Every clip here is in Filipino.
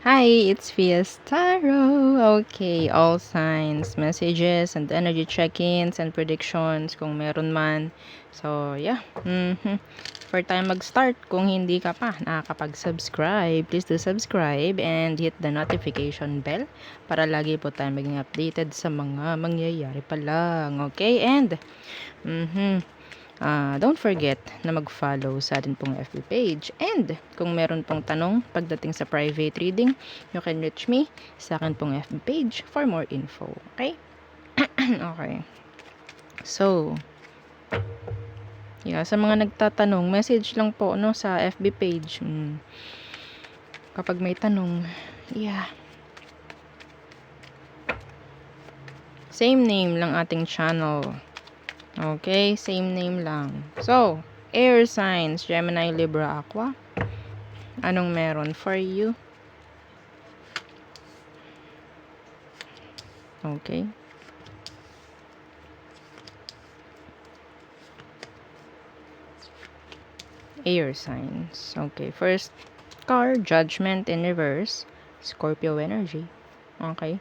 Hi, it's Fiestaro. Okay, all signs, messages, and energy check-ins and predictions kung meron man. So, yeah. For time mag-start, kung hindi ka pa nakakapag-subscribe, please do subscribe and hit the notification bell para lagi po tayo maging updated sa mga mangyayari pa lang. Okay, and don't forget na mag-follow sa atin pong FB page. And kung meron pong tanong pagdating sa private reading, you can reach me sa akin pong FB page for more info. Okay? Okay. So, yeah, sa mga nagtatanong, message lang po no sa FB page. Kapag may tanong, yeah. Same name lang ating channel. Okay, same name lang. So, air signs, Gemini, Libra, Aqua. Anong meron for you? Okay. Air signs. Okay, first card, Judgment in reverse, Scorpio energy. Okay.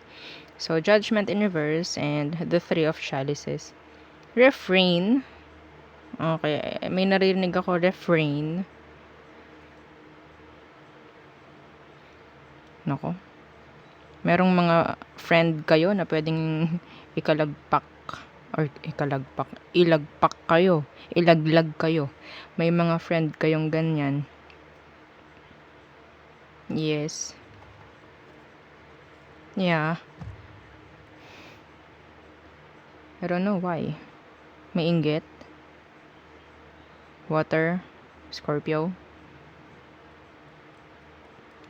So, Judgment in reverse and the Three of Chalices. Refrain. Okay, may narinig ako, refrain. Nako. Merong mga friend kayo na pwedeng ikalagpak or ilagpak kayo, ilaglag kayo. May mga friend kayong ganyan. Yes. Yeah. I don't know why. May inggit. Water. Scorpio.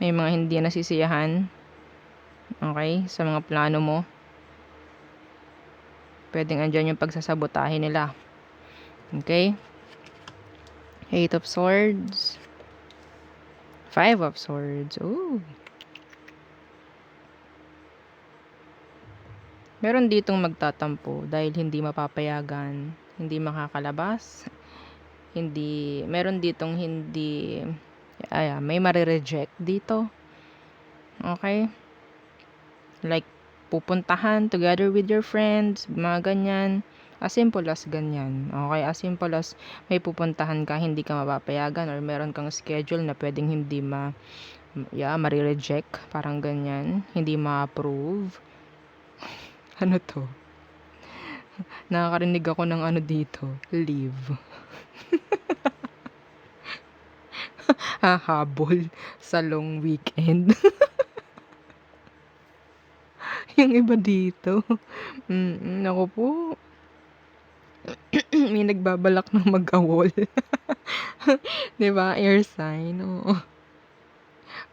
May mga hindi nasisiyahan. Okay? Sa mga plano mo. Pwedeng andyan yung pagsasabotahe nila. Okay? Eight of Swords. Five of Swords. Ooh. Meron ditong magtatampo dahil hindi mapapayagan, hindi makakalabas, meron ditong hindi, may marireject dito. Okay? Like, pupuntahan together with your friends, mga ganyan. As simple as ganyan. Okay? As simple as may pupuntahan ka, hindi ka mapapayagan or meron kang schedule na pwedeng hindi marireject. Parang ganyan. Hindi ma-approve. Ano to? Nakakarinig ako ng ano dito. Leave. Hahabol sa long weekend. Yung iba dito. Naku po. May nagbabalak ng mag-awol. Diba? Air sign. Oo.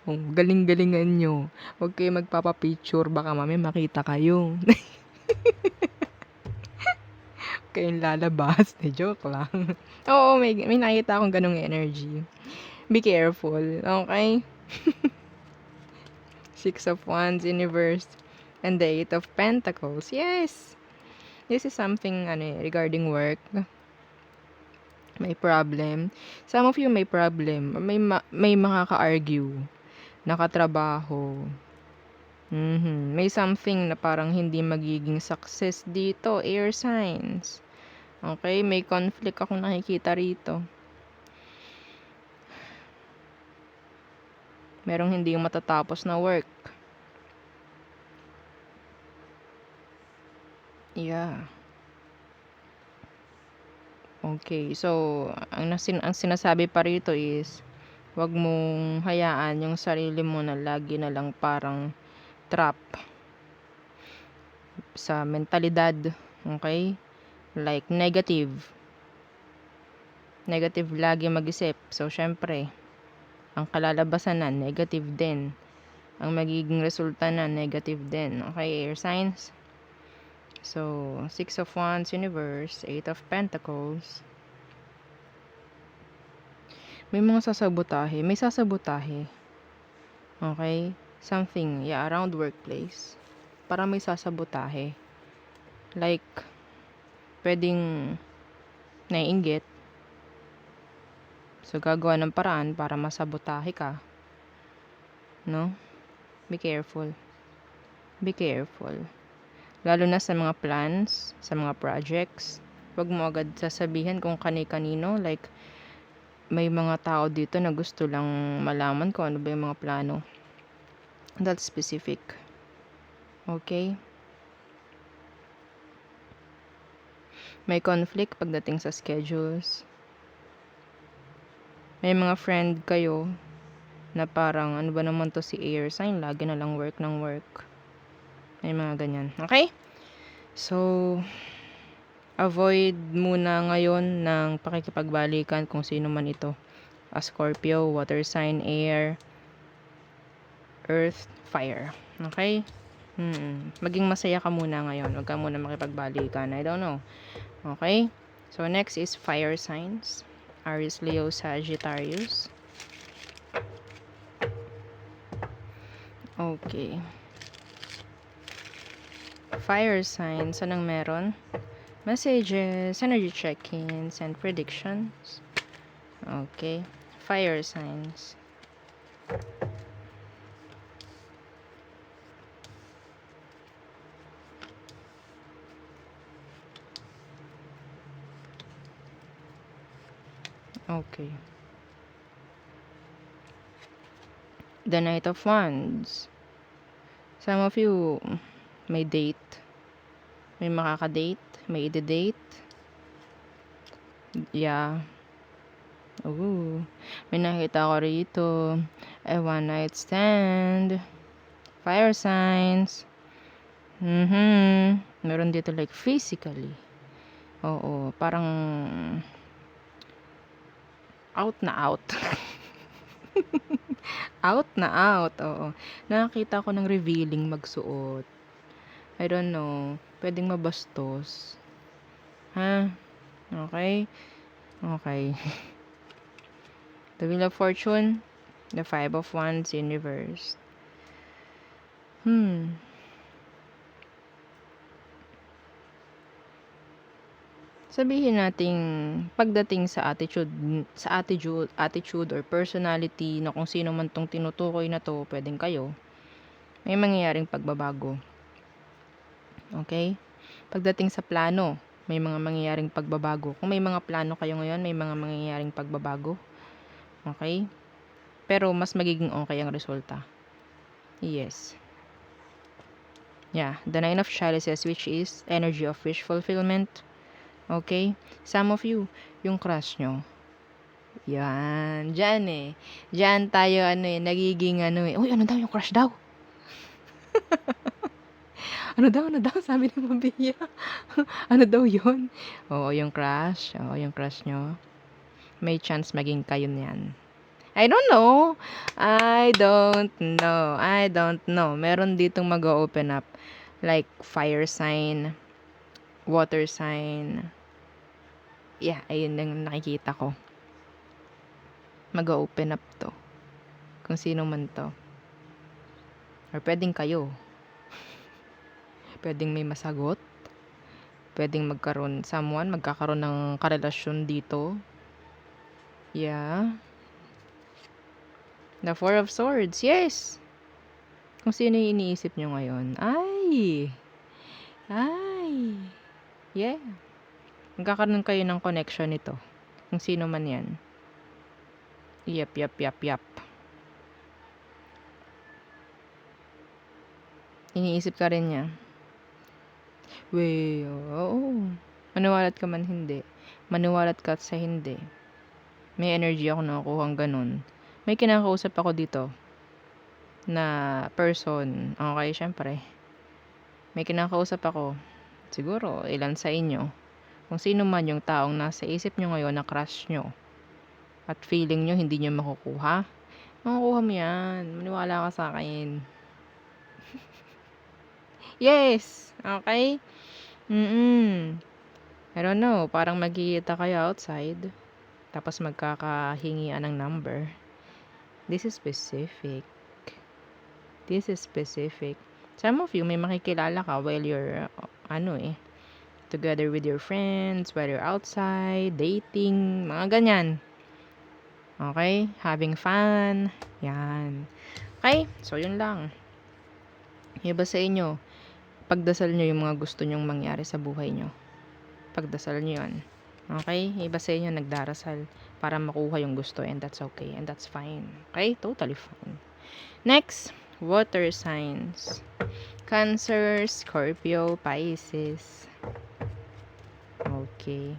Oh, galing-galingan nyo. Huwag kayo magpapapicture. Baka mami makita kayo. Kayong lalabas. Joke lang. Oo, may nakita akong ganong energy. Be careful. Okay? Six of Wands in reverse. And the Eight of Pentacles. Yes! This is something regarding work. May problem. Some of you may problem. May makaka-argue. Nakatrabaho. May something na parang hindi magiging success dito. Air signs. Okay? May conflict akong nakikita rito. Merong hindi matatapos na work. Yeah. Okay. So, ang sinasabi pa rito is wag mong hayaan yung sarili mo na lagi na lang parang trap sa mentalidad. Okay? Like negative lagi mag-isip. So, syempre, ang kalalabasan na negative din. Ang magiging resulta na negative din. Okay, air signs. So, Six of Wands, Universe, Eight of Pentacles. May mga sasabotahe. May sasabotahe. Okay? Something, around workplace. Para may sasabotahe. Like, pwedeng naiinggit. So, gagawa ng paraan para masabotahe ka. No? Be careful. Be careful. Lalo na sa mga plans, sa mga projects. Huwag mo agad sasabihin kung kani-kanino. Like, may mga tao dito na gusto lang malaman kung ano ba yung mga plano. That's specific. Okay? May conflict pagdating sa schedules. May mga friend kayo na parang ano ba naman to si air sign, lagi na lang work ng work. May mga ganyan. Okay? So, avoid muna ngayon ng pakikipagbalikan kung sino man ito. A Scorpio, water sign, air, earth, fire. Okay? Maging masaya ka muna ngayon. Huwag ka muna makipagbalikan. I don't know. Okay? So, next is fire signs. Aries, Leo, Sagittarius. Okay. Fire signs. Anong meron? Messages, energy check-ins, and predictions. Okay. Fire signs. Okay. The Knight of Wands. Some of you may date. May makaka-date. May ide-date. Yeah. Ooh. May nakita ko rito. A one night stand. Fire signs. Meron dito like physically. Oo. Parang out na out. Out na out. Oo. Nakakita ko ng revealing magsuot. I don't know. Pwedeng mabastos. Ha? Okay? Okay. The Wheel of Fortune. The Five of Wands in reverse. Sabihin nating pagdating sa attitude or personality na kung sino man tong tinutukoy na to, pwedeng kayo, may mangyayaring pagbabago. Okay? Pagdating sa plano, may mga mangyayaring pagbabago. Kung may mga plano kayo ngayon, may mga mangyayaring pagbabago. Okay? Pero mas magiging okay ang resulta. Yes. Yeah, the Nine of Chalices, which is energy of wish fulfillment. Okay? Some of you, yung crush nyo. Yan. Diyan eh. Diyan tayo nagiging Uy, ano daw yung crush daw? Ano daw? Sabi ni Mabia. Ano daw yun? Oo, yung crush. Oo, yung crush nyo. May chance maging kayo niyan. I don't know. Meron ditong mag-open up. Like, fire sign, water sign. Yeah, ayun ang nakikita ko. Mag-open up to. Kung sino man to. Or pwedeng kayo. Pwedeng may masagot. Pwedeng magkakaroon ng karelasyon dito. Yeah. The Four of Swords. Yes. Kung sino yung iniisip nyo ngayon. Ay. Yeah. Magkakaroon kayo ng connection nito. Kung sino man yan. Yep. Iniisip ka rin niya. Oo. Maniwalat ka man hindi. Maniwalat ka sa hindi. May energy ako nakukuhang ganun. May kinakausap ako dito na person. Okay, syempre. May kinakausap ako. Siguro, ilan sa inyo. Kung sino man yung taong nasa isip nyo ngayon na crush nyo. At feeling nyo hindi nyo makukuha. Makukuha mo yan. Maniwala ka sa akin. Yes! Okay? I don't know. Parang magkikita kayo outside. Tapos magkakahingian ng number. This is specific. Some of you may makikilala ka while you're together with your friends, while you're outside, dating, mga ganyan. Okay? Having fun. Yan. Okay? So, yun lang. Iba sa inyo, pagdasal nyo yung mga gusto nyong mangyari sa buhay nyo. Pagdasal nyo yun. Okay? Iba sa inyo, nagdarasal para makuha yung gusto, and that's okay. And that's fine. Okay? Totally fine. Next, water signs. Cancer, Scorpio, Pisces. Okay.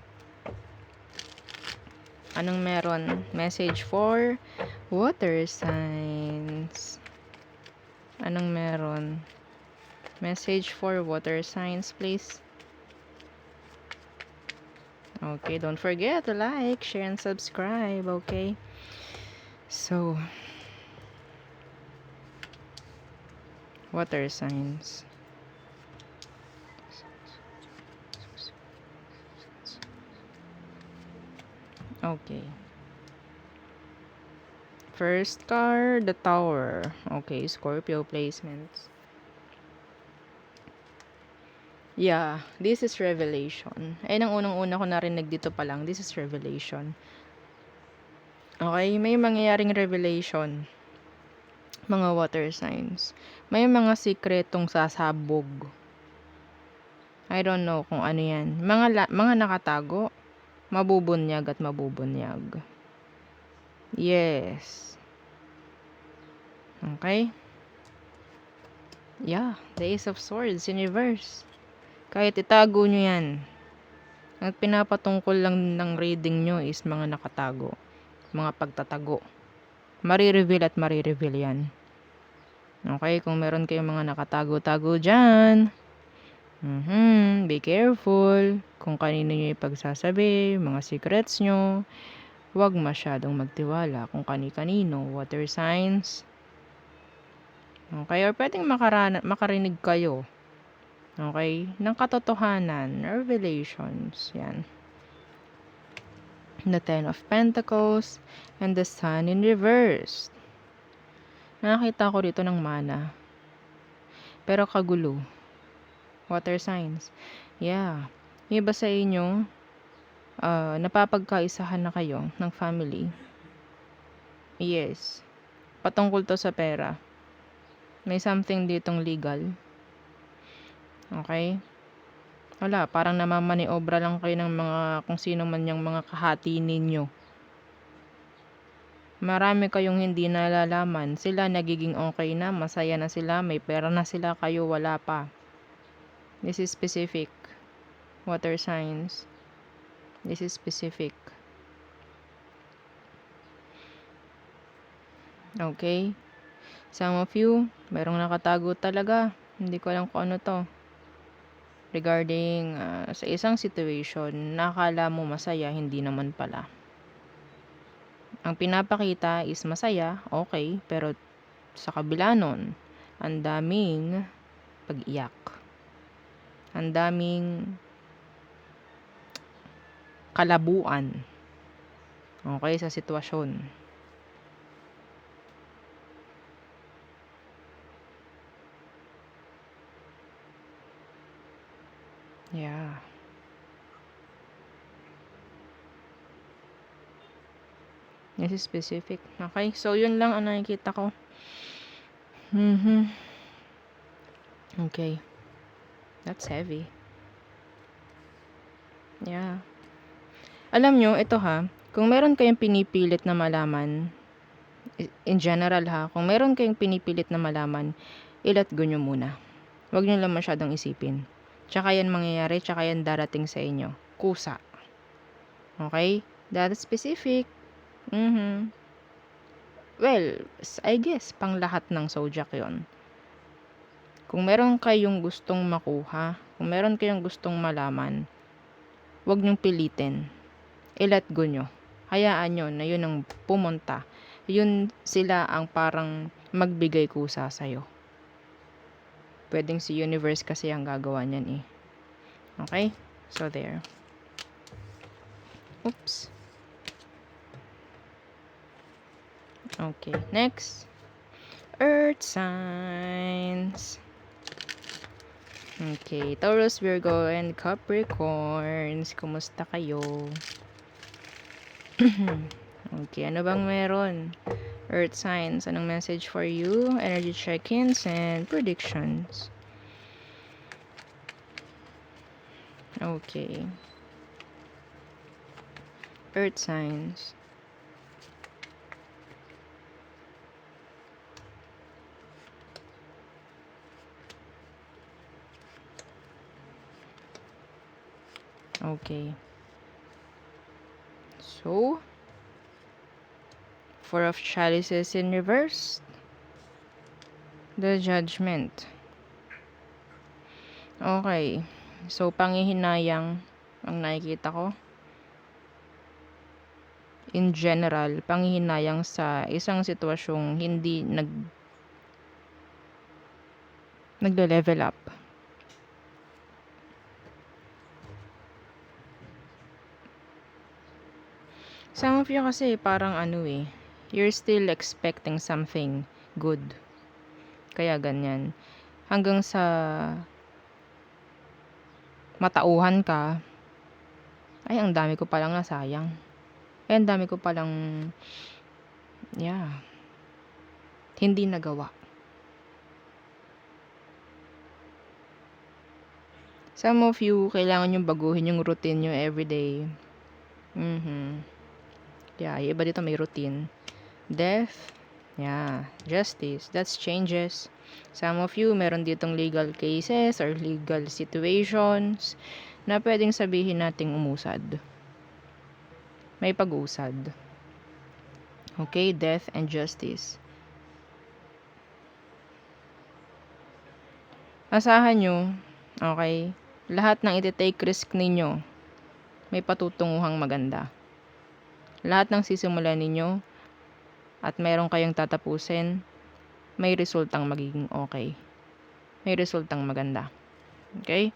Anong meron? Message for water signs. Anong meron? Message for water signs, please. Okay, don't forget to like, share, and subscribe, okay? So, water signs. Okay. First card, the Tower. Okay, Scorpio placements. Yeah, this is revelation. Ayun ang unang-una ko narinig dito pa lang. This is revelation. Okay, may mangyayaring revelation. Mga water signs. May mga sikretong sasabog. I don't know kung ano yan. Mga nakatago. Mabubunyag at mabubunyag. Yes. Okay? Yeah, the Ace of Swords, Universe. Kahit itago nyo yan. Ang pinapatungkol lang ng reading nyo is mga nakatago. Mga pagtatago. Marireveal at marireveal yan. Okay, kung meron kayong mga nakatago-tago dyan, be careful. Kung kanino nyo ipagsasabi, mga secrets nyo, huwag masyadong magtiwala kung kani-kanino. Water signs. Okay, or pwedeng makarinig kayo. Okay, ng katotohanan, revelations, yan. The Ten of Pentacles and the Sun in reverse. Nakakita ko dito ng mana. Pero kagulo. Water signs. Yeah. Yung iba sa inyo, napapagkaisahan na kayo ng family. Yes. Patungkol to sa pera. May something ditong legal. Okay? Wala, parang namamaniobra lang kayo ng mga kung sino man yung mga kahati ninyo. Marami kayong hindi nalalaman. Sila nagiging okay na, masaya na sila, may pera na sila, kayo wala pa. This is specific. Water signs. This is specific. Okay? Some of you, merong nakatago talaga. Hindi ko alam kung ano to. Regarding sa isang situation, nakala mo masaya, hindi naman pala. Ang pinapakita is masaya, okay, pero sa kabila nun, ang daming pag-iyak. Ang daming kalabuan. Okay, sa sitwasyon. Yeah. This is specific. Okay, so yun lang ang nakikita ko. Okay. That's heavy. Yeah. Alam nyo, ito ha, kung meron kayong pinipilit na malaman, in general ha, kung meron kayong pinipilit na malaman, i-let go nyo muna. Huwag nyo lang masyadong isipin. Tsaka yan mangyayari, tsaka yan darating sa inyo. Kusa. Okay? That is specific. Well, I guess, pang lahat ng zodiac yon. Kung meron kayong gustong makuha, kung meron kayong gustong malaman, huwag nyong pilitin. I-let go nyo. Hayaan nyo na yun ang pumunta. Yun sila ang parang magbigay kusa sa'yo. Pwedeng si universe kasi ang gagawa niyan eh. Okay? So there. Oops. Okay, next. Earth signs. Okay, Taurus, Virgo, and Capricorns. Kumusta kayo? Okay, ano bang meron? Earth signs, anong message for you? Energy check-ins and predictions. Okay. Earth signs. Okay. So, Four of Chalices in reverse. The Judgment. Okay. So, panghihinayang ang nakikita ko. In general, panghihinayang sa isang sitwasyong hindi nagle-level up. Some of you kasi parang you're still expecting something good. Kaya ganyan. Hanggang sa matauhan ka, ay ang dami ko palang nasayang. Ay ang dami ko palang, hindi nagawa. Some of you, kailangan yung baguhin yung routine nyo everyday. Iba dito may routine. Death, justice, that's changes. Some of you, meron ditong legal cases or legal situations na pwedeng sabihin nating umusad. May pag-usad. Okay, death and justice. Asahan nyo, okay, lahat ng iti-take risk ninyo, may patutunguhang maganda. Lahat ng sisimulan ninyo at mayroon kayong tatapusin, may resultang magiging okay. May resultang maganda. Okay?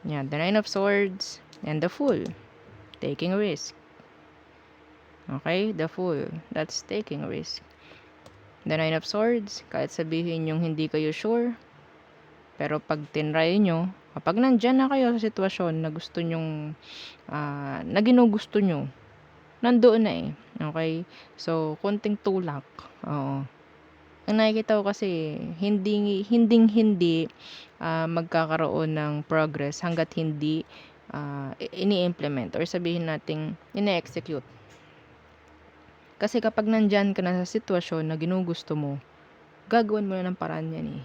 The Nine of Swords and the Fool. Taking risk. Okay? The Fool. That's taking risk. The Nine of Swords, kahit sabihin yung hindi kayo sure, pero pag tinry nyo, kapag nandyan na kayo sa sitwasyon na gusto nyong, na ginugusto nyo, nandoon na Okay? So, konting tulak. Oo. Ang nakikita ko kasi, hindi magkakaroon ng progress hanggat hindi ini-implement or sabihin nating ine-execute. Kasi kapag nandyan ka na sa sitwasyon na ginugusto mo, gagawin mo na ng paraan yan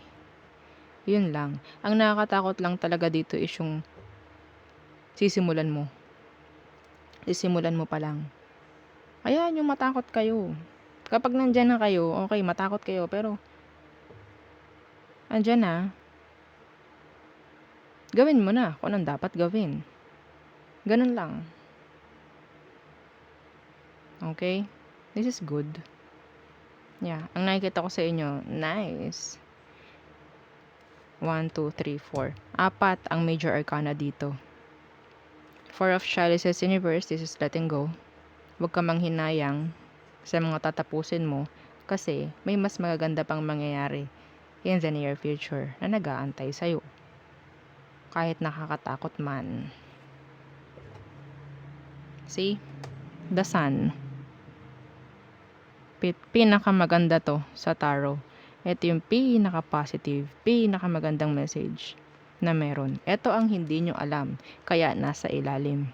Yun lang. Ang nakakatakot lang talaga dito is yung sisimulan mo. Sisimulan mo pa lang. Ayan, yung matakot kayo. Kapag nandyan na kayo, okay, matakot kayo, pero andyan na, gawin mo na kung anong dapat gawin. Ganun lang. Okay? This is good. Ang nakikita ko sa inyo, nice. 1, 2, 3, 4. 4 ang major arcana dito. Four of Chalices in reverse, this is letting go. Huwag ka manghinayang sa mga tatapusin mo kasi may mas magaganda pang mangyayari in the near future na nag-aantay sa'yo. Kahit nakakatakot man. See? The Sun. Pinakamaganda to sa tarot. Ito yung pinaka-positive, pinakamagandang message na meron. Ito ang hindi nyo alam, kaya nasa ilalim.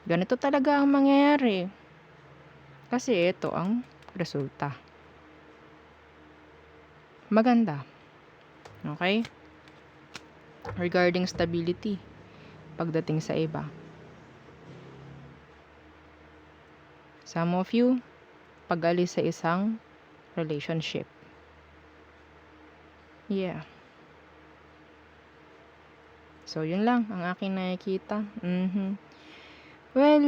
Ganito talaga ang mangyayari. Kasi ito ang resulta. Maganda. Okay? Regarding stability, pagdating sa iba. Some of you, pag-alis sa isang relationship. So, yun lang ang aking nakikita. Well,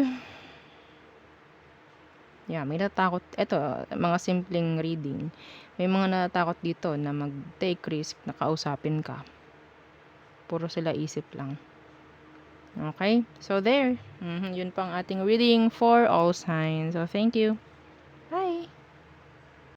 may natatakot. Ito, mga simpleng reading. May mga natatakot dito na mag-take risk na kausapin ka. Puro sila isip lang. Okay? So, there. Yun pang ating reading for all signs. So, thank you.